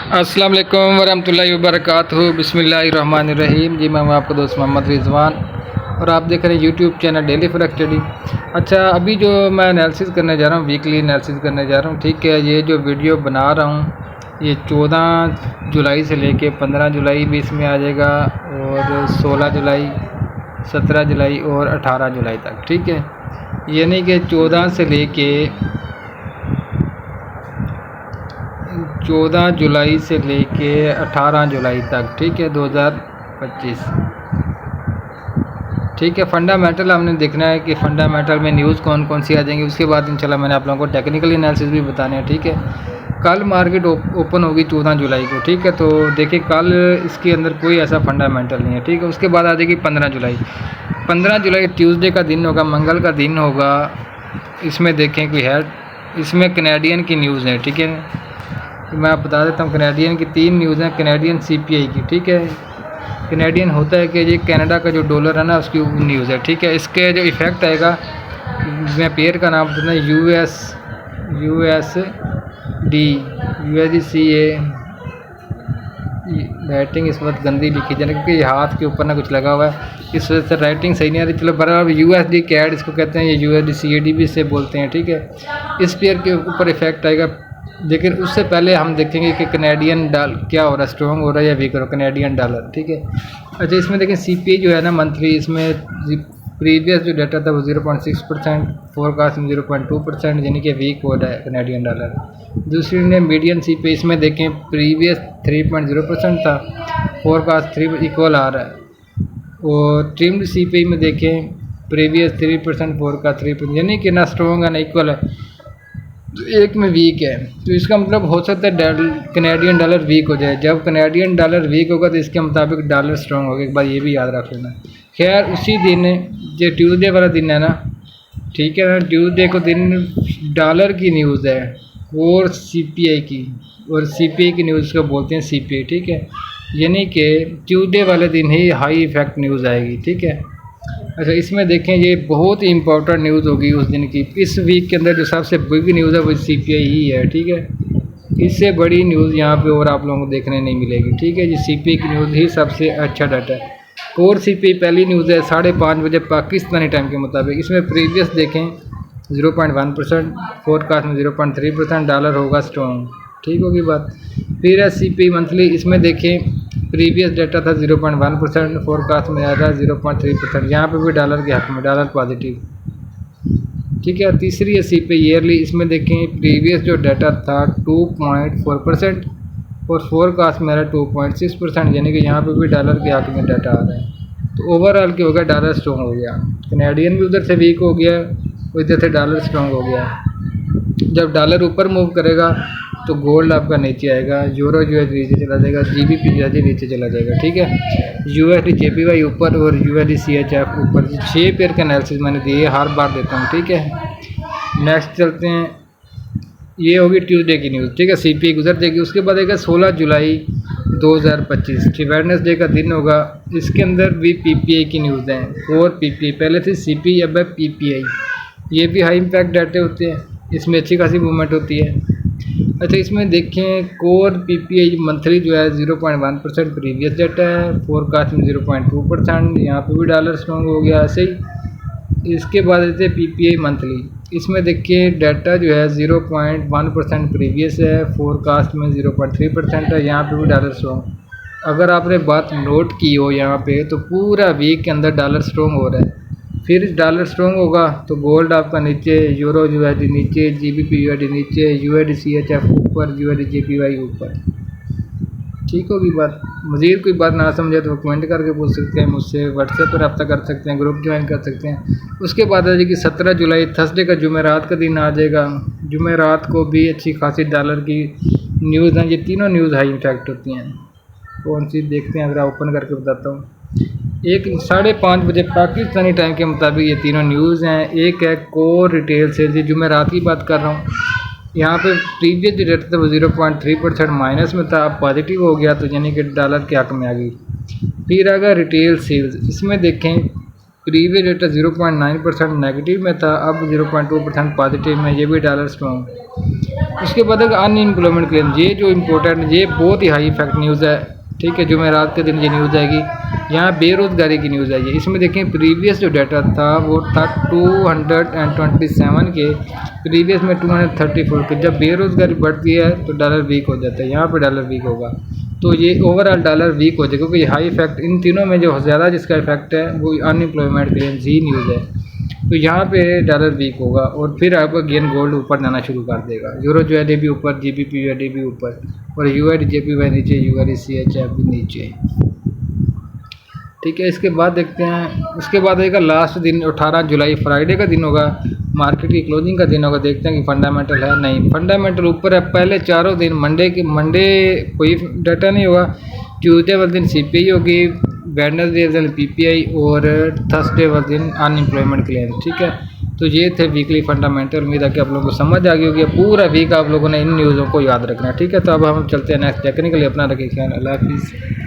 अस्सलाम वालेकुम वरहमतुल्लाहि वबरकातुहू। बिस्मिल्लाहिर्रहमानिर्रहीम। जी मैं हूँ आपका दोस्त मोहम्मद रिजवान और आप देख रहे हैं YouTube channel daily forex study. अच्छा, अभी जो मैं एनालिसिस करने जा रहा हूँ, वीकली एनालिसिस करने जा रहा हूँ, ठीक है। ये जो वीडियो बना रहा हूँ ये 14 जुलाई से लेके 15 जुलाई भी इसमें आ जाएगा और 16 जुलाई, 17 जुलाई और 18 जुलाई तक, ठीक है। यानी कि 14 जुलाई से लेके 18 जुलाई तक, ठीक है, 2025, ठीक है। फंडामेंटल हमने देखना है कि फंडामेंटल में न्यूज़ कौन कौन सी आ जाएंगी। उसके बाद इंशाल्लाह मैंने आप लोगों को टेक्निकल एनालिसिस भी बताने हैं, ठीक है। कल मार्केट ओपन होगी 14 जुलाई को, ठीक है। तो देखिए कल इसके अंदर कोई ऐसा फंडामेंटल नहीं है, ठीक है। उसके बाद आ जाएगी 15 जुलाई। 15 जुलाई ट्यूसडे का दिन होगा, मंगल का दिन होगा। इसमें देखें कोई है, इसमें कनेडियन की न्यूज़ है, ठीक है। तो मैं आप बता देता हूँ कनेडियन की 3 न्यूज़ हैं। कनेडियन CPI की, ठीक है। कनेडियन होता है कि ये कनाडा का जो डॉलर है ना उसकी न्यूज़ है, ठीक है। इसके जो इफ़ेक्ट आएगा, मैं पेयर का नाम बताना, USD USDCA। राइटिंग इस वक्त गंदी लिखी जाए क्योंकि हाथ के ऊपर ना कुछ लगा हुआ है, इस वजह से राइटिंग सही नहीं आ रही। चलो बराबर USD कैड इसको कहते हैं, ये USDCAD भी इसे बोलते हैं, ठीक है। इस पेयर के ऊपर इफेक्ट आएगा, लेकिन उससे पहले हम देखेंगे कि कनेडियन डॉलर क्या हो रहा है, स्ट्रॉन्ग हो रहा है या वीक हो रहा है कनेडियन डॉलर, ठीक है। अच्छा, इसमें देखें CPI जो है ना मंथली, इसमें प्रीवियस जो डाटा था वो 0.6%, फोरकास्ट में 0.2%, यानी कि वीक हो रहा है कनेडियन डॉलर। दूसरी ने मीडियन CPI, इसमें देखें प्रीवियस 3.0% था, फोरकास्ट 3 इक्वल आ रहा है। और ट्रिम्ड CPI में देखें प्रीवियस 3%, फोरकास्ट 3%, यानी कि ना स्ट्रॉन्ग है ना इक्वल है, तो एक में वीक है। तो इसका मतलब हो सकता है कनेडियन डॉलर वीक हो जाए। जब कनेडियन डॉलर वीक होगा तो इसके मुताबिक डॉलर स्ट्रॉन्ग होगा, एक बार ये भी याद रख लेना। खैर उसी दिन जो ट्यूसडे वाला दिन है ना, ठीक है ना, ट्यूसडे को दिन डॉलर की न्यूज़ है और CPI की, और CPI की न्यूज़ को बोलते हैं CPI, ठीक है। यानी कि ट्यूसडे वाले दिन ही हाई इफेक्ट न्यूज़ आएगी, ठीक है। अच्छा, इसमें देखें ये बहुत ही इंपॉर्टेंट न्यूज़ होगी उस दिन की। इस वीक के अंदर जो सबसे बिग न्यूज़ है वो CPI ही है, ठीक है। इससे बड़ी न्यूज़ यहाँ पे और आप लोगों को देखने नहीं मिलेगी, ठीक है। ये CPI की न्यूज़ ही सबसे अच्छा डाटा है। कोर CPI पहली न्यूज़ है 5:30 बजे पाकिस्तानी टाइम के मुताबिक। इसमें प्रीवियस देखें 0.1%, फोरकास्ट में 0.3%, डॉलर होगा स्ट्रॉन्ग, ठीक होगी बात। फिर है CPI मंथली, इसमें देखें प्रीवियस डाटा था 0.1%, फोरकास्ट में आ रहा है 0.3%, यहाँ पे भी डॉलर के हक में, डॉलर पॉजिटिव, ठीक है। तीसरी है CPI ईयरली, इसमें देखें प्रीवियस जो डाटा था 2.4% और फोरकास्ट में आ रहा है 2.6%, यानी कि यहाँ पे भी डॉलर के हक में डाटा आ रहा है। तो ओवरऑल क्या हो गया, डॉलर स्ट्रॉन्ग हो गया, कनेडियन भी उधर से वीक हो गया, इधर से डॉलर स्ट्रॉन्ग हो गया। जब डॉलर ऊपर मूव करेगा तो गोल्ड आपका नीचे आएगा, यूरो USD नीचे चला जाएगा, GBP नीचे चला जाएगा, ठीक है। USD JPY ऊपर और USD CHF ऊपर। 6 पेयर का एनालिसिस मैंने दिए, हर बार देता हूँ, ठीक है। नेक्स्ट चलते हैं, ये होगी ट्यूसडे की न्यूज़, ठीक है। CPI गुजर जाएगी। उसके बाद आएगा 16 जुलाई 2025, वेडनेसडे का दिन होगा। इसके अंदर भी PPI की न्यूज़ हैं, 4 PPI, पहले थी CPI, अब है PPI। ये भी हाई इम्पैक्ट डाटे होते हैं, इसमें अच्छी खासी मूवमेंट होती है। अच्छा, इसमें देखें कोर PPI मंथली जो है 0.1% प्रीवियस डाटा है, फोरकास्ट में 0.2%, यहाँ पे भी डॉलर स्ट्रॉन्ग हो गया ऐसे ही। इसके बाद देते PPI मंथली, इसमें देखिए डाटा जो है 0.1% प्रीवियस है, फोरकास्ट में 0.3% है, यहाँ पे भी डॉलर स्ट्रॉन्ग। अगर आपने बात नोट की हो यहाँ पे, तो पूरा वीक के अंदर डॉलर स्ट्रॉन्ग हो रहा है। फिर डॉलर स्ट्रॉन्ग होगा तो गोल्ड आपका नीचे, यूरो USD नीचे, GBP USD नीचे, USD CHF ऊपर, USD JPY ऊपर, ठीक होगी बात। मज़ीद कोई बात ना समझे तो कमेंट करके पूछ सकते हैं मुझसे, व्हाट्सएप पर रब्ता कर सकते हैं, ग्रुप ज्वाइन कर सकते हैं। उसके बाद आ जाएगी 17 जुलाई, थर्सडे का जुमेरात का दिन आ जाएगा। जुमेरात को भी अच्छी खासी डॉलर की न्यूज़ हैं। ये तीनों न्यूज़ हाई इम्पैक्ट होती हैं। कौन सी देखते हैं, अगर ओपन करके बताता हूँ। एक 5:30 बजे पाकिस्तानी टाइम के मुताबिक ये तीनों न्यूज़ हैं। एक है कोर रिटेल सेल्स, जुमेरात की बात कर रहा हूँ। यहाँ पे प्रीवियस जो रेट था वो 0.3% माइनस में था, अब पॉजिटिव हो गया, तो यानी कि डॉलर के हक में आ गई। फिर अगर रिटेल सेल्स, इसमें देखें प्रीवियस डेटा 0.9% नेगेटिव में था, अब 0.2% पॉजिटिव में, ये भी डॉलर स्ट्रॉन्ग। उसके बाद अनएम्प्लॉयमेंट क्लेम, ये जो इम्पोर्टेंट, ये बहुत ही हाई इफेक्ट न्यूज़ है, ठीक है, जो मैं रात के दिन ये न्यूज़ आएगी। यहाँ बेरोज़गारी की न्यूज़ आई है। इसमें देखें प्रीवियस जो डाटा था वो था 227 के, प्रीवियस में 234 के। जब बेरोज़गारी बढ़ती है तो डॉलर वीक हो जाता है, यहाँ पे डॉलर वीक होगा तो ये ओवरऑल डॉलर वीक हो जाएगा, क्योंकि हाई इफेक्ट इन तीनों में जो ज़्यादा जिसका इफेक्ट है वो अनएम्प्लॉयमेंट क्लेम्स ही न्यूज़ है। तो यहाँ पे डॉलर वीक होगा और फिर आप अगेन गोल्ड ऊपर जाना शुरू कर देगा। यूरो जो है भी ऊपर, GBP USD भी ऊपर, और USD नीचे, USD भी नीचे, ठीक है। इसके बाद देखते हैं, उसके बाद आएगा लास्ट दिन 18 जुलाई, फ्राइडे का दिन होगा, मार्केट की क्लोजिंग का दिन होगा। देखते हैं कि फंडामेंटल है, नहीं फंडामेंटल ऊपर है। पहले चारों दिन मंडे कोई डाटा नहीं होगा, ट्यूसडे वाले दिन CPI होगी, वेडनेसडे वाले दिन PPI और थर्सडे वाले दिन अनएम्प्लॉयमेंट क्लेम, ठीक है। तो ये थे वीकली फंडामेंटल। उम्मीद है कि आप लोगों को समझ आ गई होगी। पूरा वीक आप लोगों ने इन न्यूज़ों को याद रखना है, ठीक है। तो अब हम चलते हैं नेक्स्ट टेक्निकली। अपना रखिए ख्याल, अल्लाह हाफिज़।